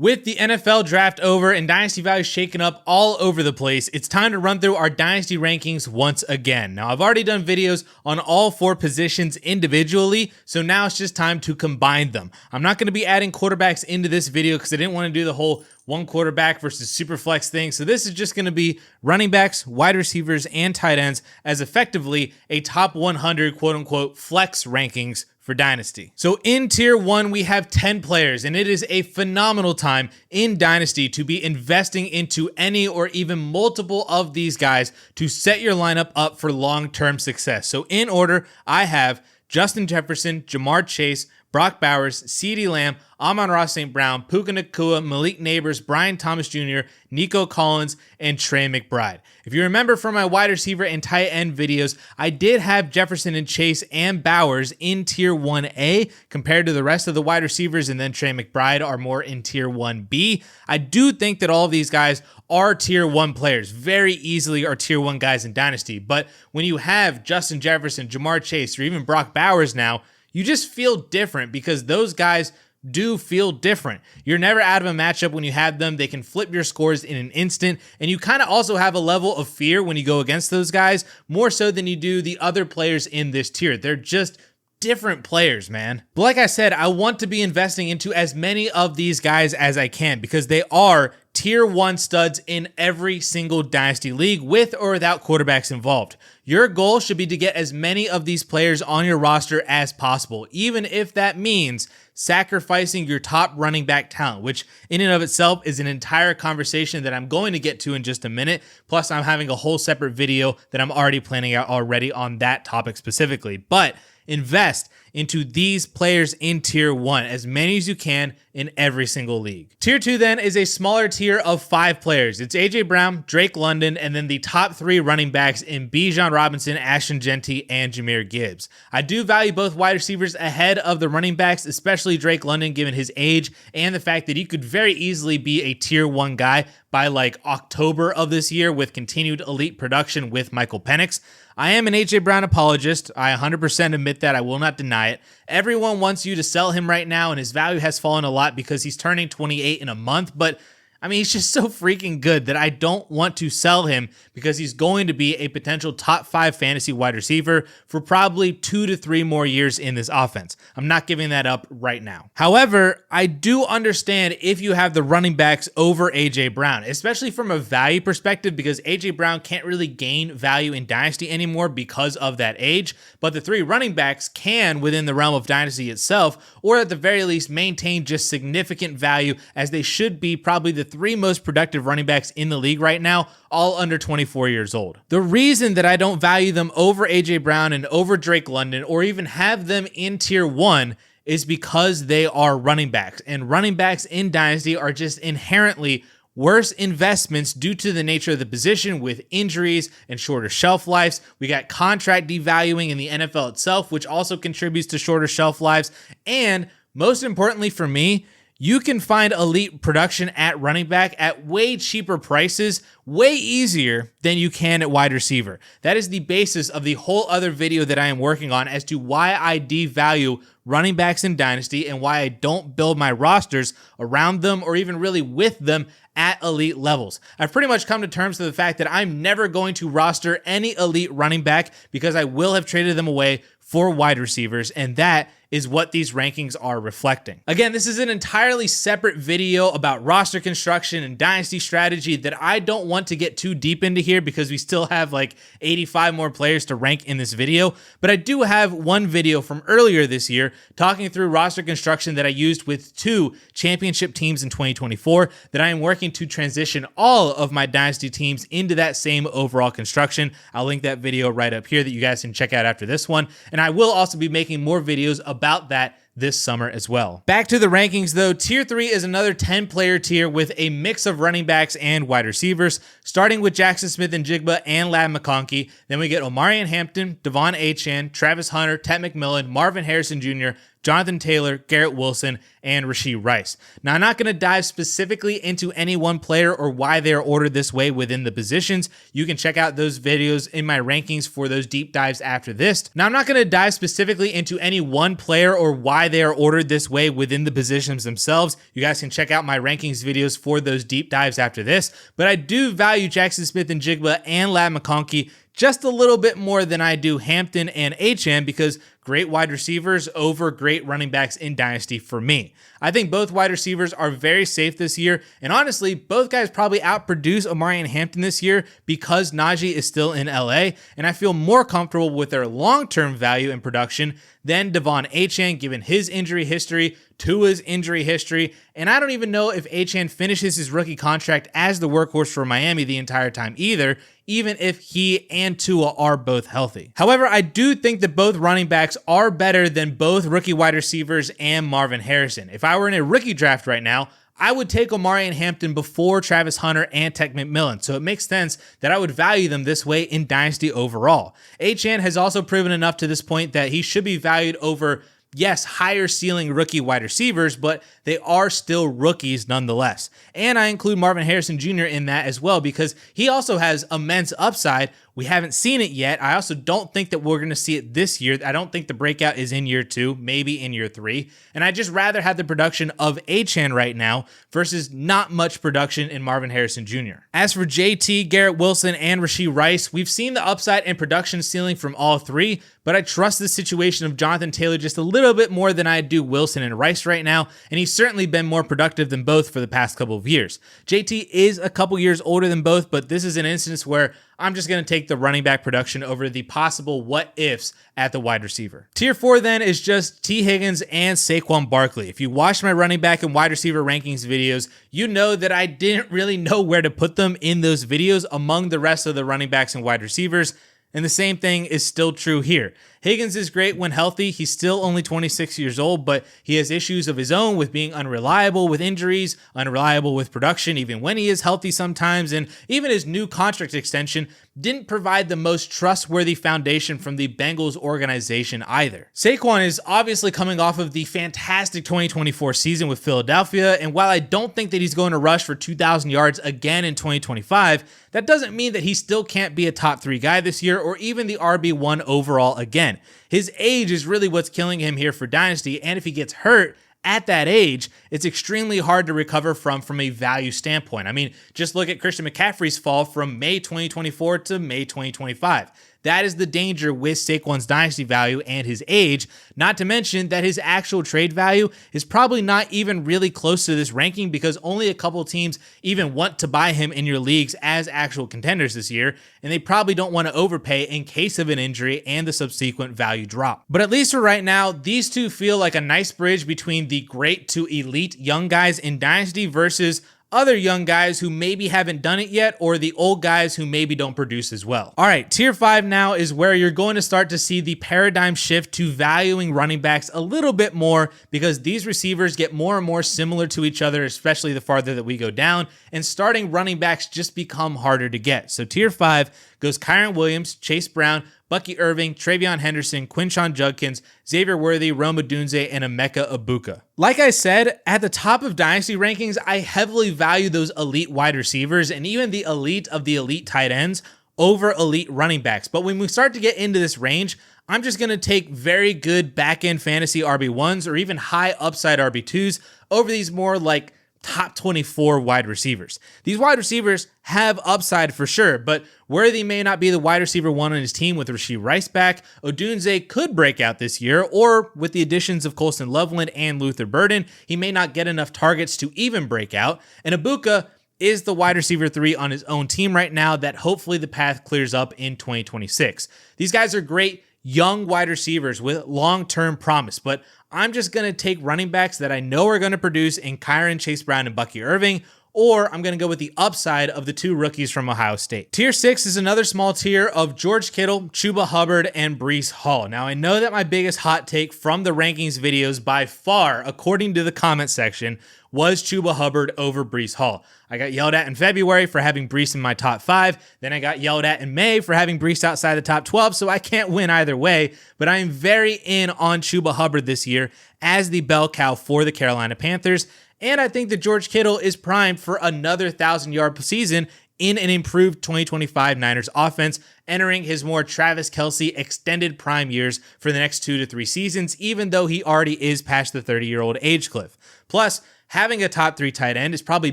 With the NFL draft over and Dynasty values shaken up all over the place, it's time to run through our Dynasty rankings once again. Now, I've already done videos on all 4 positions individually, so now it's just time to combine them. I'm not going to be adding quarterbacks into this video because I didn't want to do the whole one quarterback versus super flex thing. So this is just going to be running backs, wide receivers, and tight ends as effectively a top 100 quote unquote flex rankings for Dynasty. So in tier 1, we have 10 players, and it is a phenomenal time in Dynasty to be investing into any or even multiple of these guys to set your lineup up for long-term success. So in order, I have Justin Jefferson, Ja'Marr Chase, Brock Bowers, CeeDee Lamb, Amon-Ra St. Brown, Puka Nacua, Malik Nabers, Brian Thomas Jr., Nico Collins, and Trey McBride. If you remember from my wide receiver and tight end videos, I did have Jefferson and Chase and Bowers in tier 1A compared to the rest of the wide receivers, and then Trey McBride are more in tier 1B. I do think that all of these guys are tier 1 players, very easily are tier 1 guys in Dynasty, but when you have Justin Jefferson, Ja'Marr Chase, or even Brock Bowers now, you just feel different because those guys do feel different. You're never out of a matchup when you have them. They can flip your scores in an instant, and you kind of also have a level of fear when you go against those guys, more so than you do the other players in this tier. They're just different players, man. But like I said, I want to be investing into as many of these guys as I can because they are tier 1 studs in every single Dynasty league with or without quarterbacks involved. Your goal should be to get as many of these players on your roster as possible, even if that means sacrificing your top running back talent, which in and of itself is an entire conversation that I'm going to get to in just a minute. Plus, I'm having a whole separate video that I'm already planning out already on that topic specifically. But invest into these players in tier 1, as many as you can in every single league. Tier 2 then is a smaller tier of 5 players. It's AJ Brown, Drake London, and then the top 3 running backs in Bijan Robinson, Ashton Jeanty, and Jahmyr Gibbs. I do value both wide receivers ahead of the running backs, especially Drake London given his age and the fact that he could very easily be a tier 1 guy by like October of this year with continued elite production with Michael Penix. I am an AJ Brown apologist. I 100% admit that. I will not deny it. Everyone wants you to sell him right now, and his value has fallen a lot because he's turning 28 in a month, but I mean, he's just so freaking good that I don't want to sell him because he's going to be a potential top 5 fantasy wide receiver for probably 2 to 3 more years in this offense. I'm not giving that up right now. However, I do understand if you have the running backs over AJ Brown, especially from a value perspective, because AJ Brown can't really gain value in Dynasty anymore because of that age, but the 3 running backs can within the realm of Dynasty itself, or at the very least maintain just significant value as they should be probably the 3 most productive running backs in the league right now, all under 24 years old. The reason that I don't value them over AJ Brown and over Drake London or even have them in tier 1 is because they are running backs, and running backs in Dynasty are just inherently worse investments due to the nature of the position with injuries and shorter shelf lives. We got contract devaluing in the NFL itself, which also contributes to shorter shelf lives. And most importantly for me, you can find elite production at running back at way cheaper prices, way easier than you can at wide receiver. That is the basis of the whole other video that I am working on as to why I devalue running backs in Dynasty and why I don't build my rosters around them or even really with them at elite levels. I've pretty much come to terms with the fact that I'm never going to roster any elite running back because I will have traded them away for wide receivers, and that is what these rankings are reflecting. Again, this is an entirely separate video about roster construction and Dynasty strategy that I don't want to get too deep into here because we still have like 85 more players to rank in this video, but I do have one video from earlier this year talking through roster construction that I used with 2 championship teams in 2024 that I am working to transition all of my Dynasty teams into that same overall construction. I'll link that video right up here that you guys can check out after this one, and I will also be making more videos about that this summer as well. Back to the rankings though, tier 3 is another 10-player tier with a mix of running backs and wide receivers, starting with Jackson Smith-Njigba and Ladd McConkey. Then we get Omarion Hampton, Devon Achane, Travis Hunter, Ted McMillan, Marvin Harrison Jr., Jonathan Taylor, Garrett Wilson, and Rashee Rice. Now, I'm not going to dive specifically into any one player or why they are ordered this way within the positions. You can check out those videos in my rankings for those deep dives after this. Now, I'm not going to dive specifically into any one player or why they are ordered this way within the positions themselves. You guys can check out my rankings videos for those deep dives after this, but I do value Jackson Smith-Njigba and Ladd McConkey just a little bit more than I do Hampton and Achane because great wide receivers over great running backs in Dynasty for me. I think both wide receivers are very safe this year, and honestly, both guys probably outproduce Omari and Hampton this year because Najee is still in LA, and I feel more comfortable with their long-term value and production than Devon Achane given his injury history, Tua's injury history, and I don't even know if Achane finishes his rookie contract as the workhorse for Miami the entire time either, even if he and Tua are both healthy. However, I do think that both running backs are better than both rookie wide receivers and Marvin Harrison. If I were in a rookie draft right now, I would take Omari and Hampton before Travis Hunter and Tech McMillan, so it makes sense that I would value them this way in Dynasty overall. Achane has also proven enough to this point that he should be valued over, yes, higher ceiling rookie wide receivers, but they are still rookies nonetheless. And I include Marvin Harrison Jr. in that as well because he also has immense upside. We haven't seen it yet. I also don't think that we're going to see it this year. I don't think the breakout is in year 2, maybe in year 3. And I just rather have the production of Achane right now versus not much production in Marvin Harrison Jr. As for JT, Garrett Wilson, and Rashee Rice, we've seen the upside and production ceiling from all three, but I trust the situation of Jonathan Taylor just a little bit more than I do Wilson and Rice right now, and he's certainly been more productive than both for the past couple of years. JT is a couple years older than both, but this is an instance where I'm just going to take the running back production over the possible what-ifs at the wide receiver. Tier 4 then is just T. Higgins and Saquon Barkley. If you watched my running back and wide receiver rankings videos, you know that I didn't really know where to put them in those videos among the rest of the running backs and wide receivers. And the same thing is still true here. Higgins is great when healthy. He's still only 26 years old, but he has issues of his own with being unreliable with injuries, unreliable with production, even when he is healthy sometimes, and even his new contract extension didn't provide the most trustworthy foundation from the Bengals organization either. Saquon is obviously coming off of the fantastic 2024 season with Philadelphia, and while I don't think that he's going to rush for 2,000 yards again in 2025, that doesn't mean that he still can't be a top 3 guy this year or even the RB1 overall again. His age is really what's killing him here for Dynasty, and if he gets hurt at that age, it's extremely hard to recover from a value standpoint. I mean, just look at Christian McCaffrey's fall from May 2024 to May 2025. That is the danger with Saquon's Dynasty value and his age, not to mention that his actual trade value is probably not even really close to this ranking because only a couple teams even want to buy him in your leagues as actual contenders this year, and they probably don't want to overpay in case of an injury and the subsequent value drop. But at least for right now, these two feel like a nice bridge between the great to elite young guys in Dynasty versus other young guys who maybe haven't done it yet, or the old guys who maybe don't produce as well. All right, tier 5 now is where you're going to start to see the paradigm shift to valuing running backs a little bit more because these receivers get more and more similar to each other, especially the farther that we go down, and starting running backs just become harder to get. So tier 5 goes Kyren Williams, Chase Brown, Bucky Irving, Travion Henderson, Quinshon Judkins, Xavier Worthy, Rome Odunze, and Emeka Egbuka. Like I said, at the top of Dynasty rankings, I heavily value those elite wide receivers and even the elite of the elite tight ends over elite running backs. But when we start to get into this range, I'm just going to take very good back-end fantasy RB1s or even high upside RB2s over these more like top 24 wide receivers. These wide receivers have upside for sure, but Worthy may not be the wide receiver 1 on his team with Rashee Rice back. Odunze could break out this year, or with the additions of Colston Loveland and Luther Burden, he may not get enough targets to even break out. And Egbuka is the wide receiver 3 on his own team right now that hopefully the path clears up in 2026. These guys are great young wide receivers with long-term promise, but I'm just going to take running backs that I know are going to produce in Kyren, Chase Brown, and Bucky Irving, or I'm going to go with the upside of the 2 rookies from Ohio State. Tier 6 is another small tier of George Kittle, Chuba Hubbard, and Breece Hall. Now, I know that my biggest hot take from the rankings videos by far, according to the comment section, was Chuba Hubbard over Breece Hall. I got yelled at in February for having Breece in my top 5. Then I got yelled at in May for having Breece outside the top 12, so I can't win either way. But I am very in on Chuba Hubbard this year as the bell cow for the Carolina Panthers. And I think that George Kittle is primed for another 1,000-yard season in an improved 2025 Niners offense, entering his more Travis Kelce extended prime years for the next 2 to 3 seasons, even though he already is past the 30-year-old age cliff. Plus, having a top 3 tight end is probably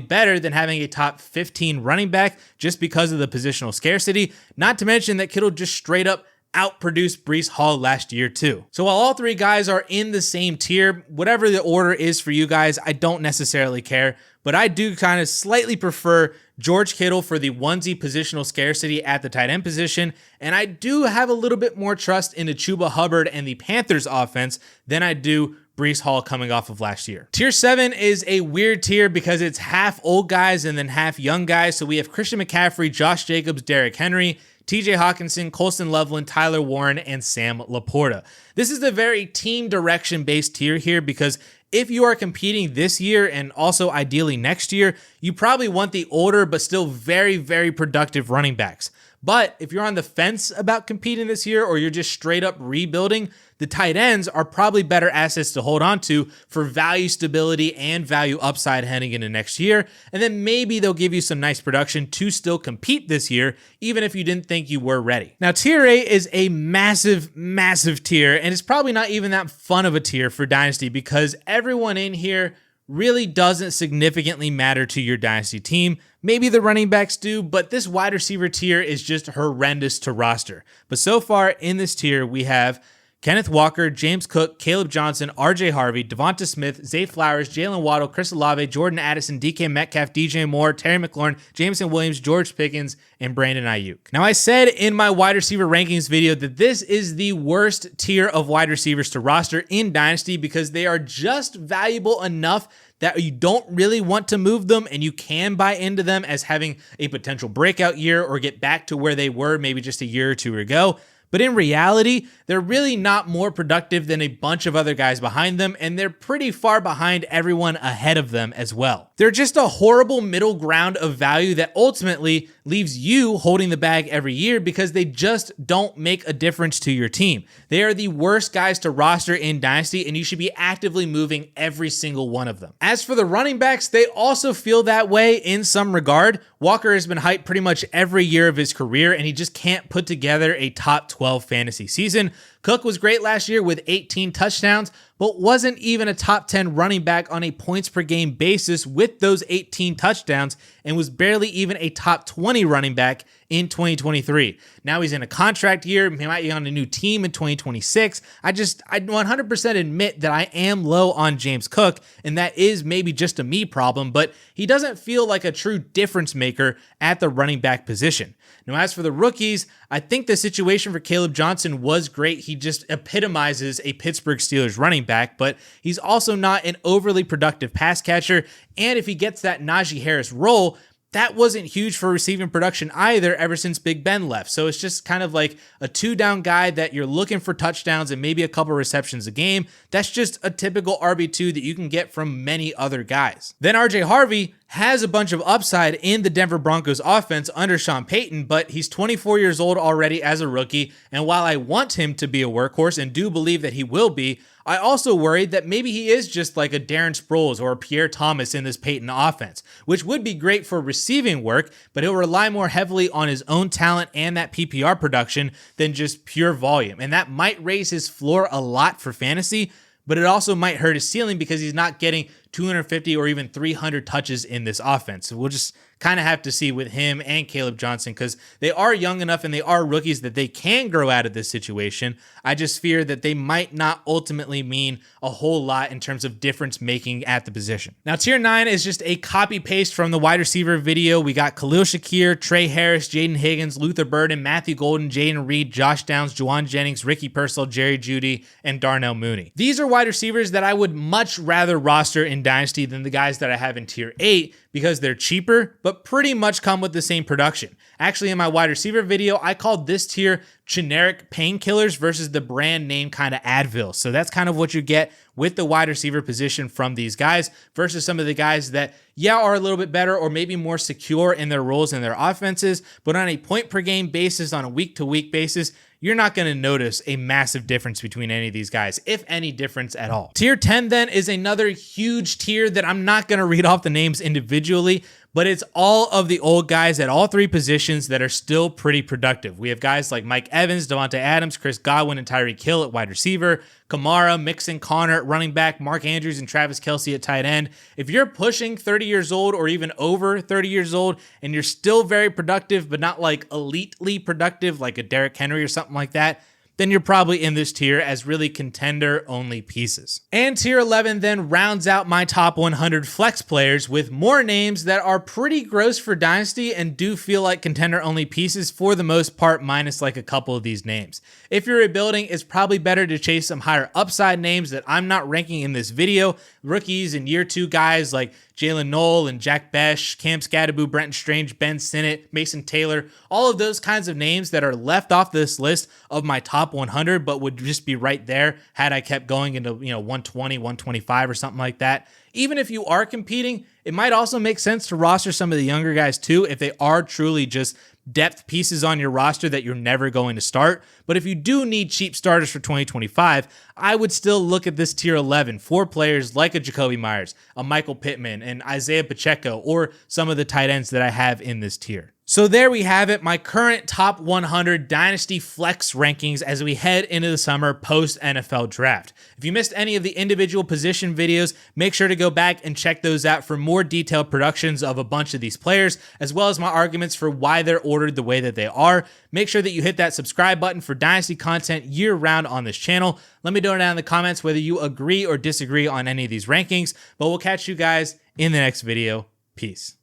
better than having a top 15 running back just because of the positional scarcity, not to mention that Kittle just straight up outproduced Breece Hall last year too. So while all 3 guys are in the same tier, whatever the order is for you guys, I don't necessarily care, but I do kind of slightly prefer George Kittle for the onesie positional scarcity at the tight end position, and I do have a little bit more trust in the Chuba Hubbard and the Panthers offense than I do Breece Hall coming off of last year. Tier 7 is a weird tier because it's half old guys and then half young guys. So we have Christian McCaffrey, Josh Jacobs, Derrick Henry, TJ Hawkinson, Colston Loveland, Tyler Warren, and Sam Laporta. This is a very team direction based tier here because if you are competing this year and also ideally next year, you probably want the older but still very, very productive running backs. But if you're on the fence about competing this year or you're just straight up rebuilding, the tight ends are probably better assets to hold on to for value stability and value upside heading into next year. And then maybe they'll give you some nice production to still compete this year, even if you didn't think you were ready. Now, tier 8 is a massive, massive tier, and it's probably not even that fun of a tier for Dynasty because everyone in here really doesn't significantly matter to your Dynasty team. Maybe the running backs do, but this wide receiver tier is just horrendous to roster. But so far in this tier, we have Kenneth Walker, James Cook, Caleb Johnson, RJ Harvey, Devonta Smith, Zay Flowers, Jalen Waddle, Chris Olave, Jordan Addison, DK Metcalf, DJ Moore, Terry McLaurin, Jameson Williams, George Pickens, and Brandon Ayuk. Now, I said in my wide receiver rankings video that this is the worst tier of wide receivers to roster in Dynasty because they are just valuable enough that you don't really want to move them and you can buy into them as having a potential breakout year or get back to where they were maybe just a year or 2 ago. But in reality, they're really not more productive than a bunch of other guys behind them, and they're pretty far behind everyone ahead of them as well. They're just a horrible middle ground of value that ultimately leaves you holding the bag every year because they just don't make a difference to your team. They are the worst guys to roster in Dynasty, and you should be actively moving every single one of them. As for the running backs, they also feel that way in some regard. Walker has been hyped pretty much every year of his career, and he just can't put together a top 12 fantasy season. Cook was great last year with 18 touchdowns, but wasn't even a top 10 running back on a points per game basis with those 18 touchdowns and was barely even a top 20 running back in 2023. Now he's in a contract year. He might be on a new team in 2026. I 100% admit that I am low on James Cook, and that is maybe just a me problem, but he doesn't feel like a true difference maker at the running back position. Now, as for the rookies, I think the situation for Caleb Johnson was great. He just epitomizes a Pittsburgh Steelers running back, but he's also not an overly productive pass catcher. And if he gets that Najee Harris role, that wasn't huge for receiving production either ever since Big Ben left. So it's just kind of like a 2-down guy that you're looking for touchdowns and maybe a couple receptions a game. That's just a typical RB2 that you can get from many other guys. Then RJ Harvey has a bunch of upside in the Denver Broncos offense under Sean Payton, but he's 24 years old already as a rookie. And while I want him to be a workhorse and do believe that he will be, I also worried that maybe he is just like a Darren Sproles or a Pierre Thomas in this Payton offense, which would be great for receiving work, but he'll rely more heavily on his own talent and that PPR production than just pure volume. And that might raise his floor a lot for fantasy, but it also might hurt his ceiling because he's not getting 250 or even 300 touches in this offense. So we'll just kind of have to see with him and Caleb Johnson because they are young enough and they are rookies that they can grow out of this situation. I just fear that they might not ultimately mean a whole lot in terms of difference making at the position. Now, tier 9 is just a copy paste from the wide receiver video. We got Khalil Shakir, Trey Harris, Jaden Higgins, Luther Burden, Matthew Golden, Jaden Reed, Josh Downs, Juwan Jennings, Ricky Pearsall, Jerry Jeudy, and Darnell Mooney. These are wide receivers that I would much rather roster in Dynasty than the guys that I have in tier 8 because they're cheaper, but pretty much come with the same production. Actually, in my wide receiver video, I called this tier generic painkillers versus the brand name kind of Advil. So that's kind of what you get with the wide receiver position from these guys versus some of the guys that, yeah, are a little bit better or maybe more secure in their roles and their offenses, but on a point per game basis, on a week to week basis, you're not going to notice a massive difference between any of these guys, if any difference at all. Tier 10 then is another huge tier that I'm not going to read off the names individually, but it's all of the old guys at all three positions that are still pretty productive. We have guys like Mike Evans, Devontae Adams, Chris Godwin, and Tyreek Hill at wide receiver, Kamara, Mixon, Connor at running back, Mark Andrews, and Travis Kelce at tight end. If you're pushing 30 years old or even over 30 years old and you're still very productive, but not like elitely productive, like a Derrick Henry or something like that, then you're probably in this tier as really contender-only pieces. And tier 11 then rounds out my top 100 flex players with more names that are pretty gross for Dynasty and do feel like contender-only pieces for the most part, minus like a couple of these names. If you're rebuilding, it's probably better to chase some higher upside names that I'm not ranking in this video. Rookies and year 2 guys like Jalen Knoll and Jack Besh, Cam Scadaboo, Brenton Strange, Ben Sinnott, Mason Taylor, all of those kinds of names that are left off this list of my top 100, but would just be right there had I kept going into 120, 125 or something like that. Even if you are competing, it might also make sense to roster some of the younger guys too if they are truly just depth pieces on your roster that you're never going to start. But if you do need cheap starters for 2025, I would still look at this tier 11 for players like a Jacoby Myers, a Michael Pittman, and Isaiah Pacheco, or some of the tight ends that I have in this tier. So there we have it, my current top 100 Dynasty Flex rankings as we head into the summer post-NFL draft. If you missed any of the individual position videos, make sure to go back and check those out for more detailed productions of a bunch of these players, as well as my arguments for why they're ordered the way that they are. Make sure that you hit that subscribe button for Dynasty content year-round on this channel. Let me know down in the comments whether you agree or disagree on any of these rankings, but we'll catch you guys in the next video. Peace.